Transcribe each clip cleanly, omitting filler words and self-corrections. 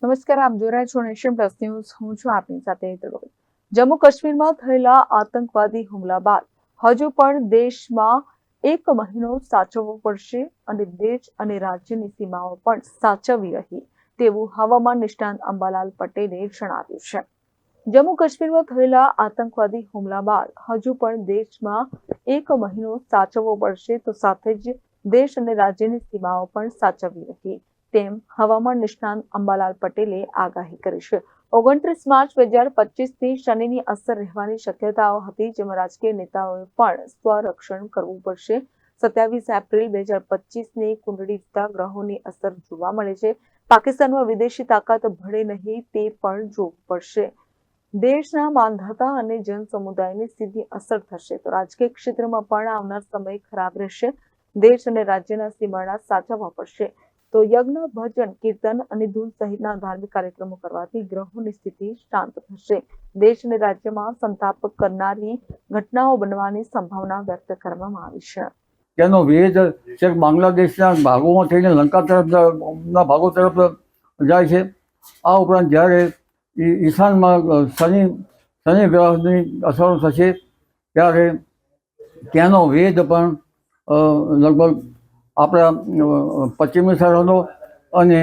નમસ્કાર, આપ જોઈ રહ્યા છો નેશન પ્લસ ન્યૂઝ. હું છું આપની સાથે હેતલ ભગત. જમ્મુ કાશ્મીરમાં થયેલા આતંકવાદી હુમલા બાદ હજુ પણ દેશમાં એક મહિનો સાચવવો પડશે અને દેશ અને રાજ્યની સીમાઓ પણ સાચવવી રહી તેવું હવામાન નિષ્ણાંત અંબાલાલ પટેલે જણાવ્યું છે. જમ્મુ કાશ્મીરમાં થયેલા આતંકવાદી હુમલા બાદ હજુ પણ દેશમાં એક મહિનો સાચવવો પડશે તો સાથે જ દેશ અને રાજ્યની સીમાઓ પણ સાચવવી રહી તેમ હવામાન નિષ્ણાંત અંબાલાલ પટેલે આગાહી કરી છે. 29 માર્ચ 2025થી શનિની અસર રહેવાની શક્યતાઓ હતી, જેમાં રાજકીય નેતાઓએ પણ સ્વરક્ષણ કરવું પડશે. 27 એપ્રિલ 2025ની કુંડળી જતા ગ્રહોની અસર જોવા મળે છે. પાકિસ્તાનમાં વિદેશી તાકાત ભળે નહીં તે પણ જોવું પડશે. દેશના માનધતા અને જન સમુદાયની સીધી અસર થશે તો રાજકીય ક્ષેત્રમાં પણ આવનાર સમય ખરાબ રહેશે. દેશ અને રાજ્યના સીમાડા સાચવવા પડશે તો યજ્ઞ, ભજન, કીર્તન અને ધૂન સહિતના ધાર્મિક કાર્યક્રમો કરવાથી ગ્રહોની સ્થિતિ શાંત થશે. દેશ અને રાજ્યમાં સંતાપ કરનારી ઘટનાઓ બનવાની સંભાવના વ્યક્ત કરવામાં આવી છે. તેનો વેદ છેક બાંગ્લાદેશના ભાગોમાં થઈને લંકા તરફના ભાગો તરફ જાય છે. આ ઉપરાંત જ્યારે ઈશાનમાં શનિ ગ્રહની અસરો થશે ત્યારે તેનો વેદ પણ લગભગ આપણા પશ્ચિમી સરહદો અને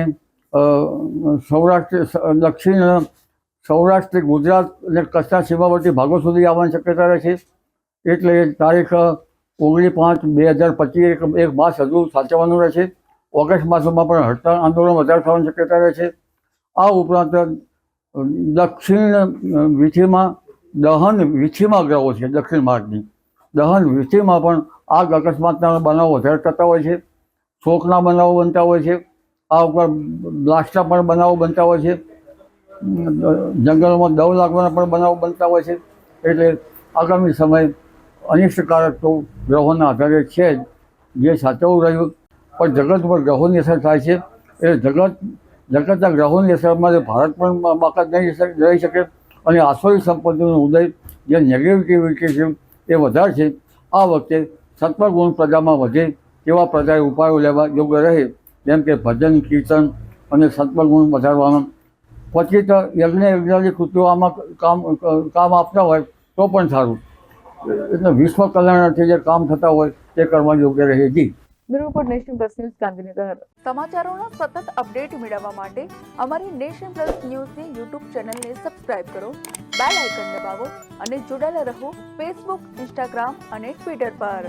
દક્ષિણ સૌરાષ્ટ્ર, ગુજરાત અને કચ્છના સીમાવર્તી ભાગો સુધી આવવાની શક્યતા રહે છે. એટલે તારીખ 19/5/2025 એક માસ હજુ સાચવવાનું રહે છે. ઓગસ્ટ માસમાં પણ હડતાળ આંદોલન વધારે થવાની શક્યતા રહે છે. આ ઉપરાંત દક્ષિણ વિથીમાં ગ્રહો છે. દક્ષિણ ભારતની દહન વિથીમાં પણ આગ અકસ્માતના બનાવો વધારે થતા હોય છે. શોકના બનાવો બનતા હોય છે. આ ઉપરાંત બ્લાસ્ટના પણ બનાવો બનતા હોય છે. જંગલોમાં દવ લાગવાના પણ બનાવો બનતા હોય છે. એટલે આગામી સમય અનિષ્ટકારક તો ગ્રહોના આધારે છે જ, જે સાચવવું રહ્યું. પણ જગત ઉપર ગ્રહોની અસર થાય છે. એટલે જગતના ગ્રહોની અસરમાં ભારત પણ બાકાત નહીં રહી શકે અને આસુરી સંપત્તિનો ઉદય, જે નેગેટિવિટી છે એ વધારે છે. આ વખતે સત્વગુણ પ્રજામાં વધે તેવા પ્રજાએ ઉપાયો લેવા યોગ્ય રહે, જેમ કે ભજન, કીર્તન અને સત્વગુણ વધારવામાં. પછી તો યજ્ઞની કૃતિઓ આમાં કામ આપતા હોય તો પણ સારું. એટલે વિશ્વ કલ્યાણાર્થે જે કામ થતા હોય તે કરવા યોગ્ય રહે. જી report Nation Plus News Gandhinagar. સમાચારોના સતત અપડેટ મેળવવા માટે અમારી નેશન પ્લસ ન્યૂઝની યુટ્યુબ ચેનલને સબસ્ક્રાઇબ કરો, બેલ આઇકન દબાવો અને જોડાયેલા રહો ફેસબુક, ઇન્સ્ટાગ્રામ અને ટ્વિટર પર.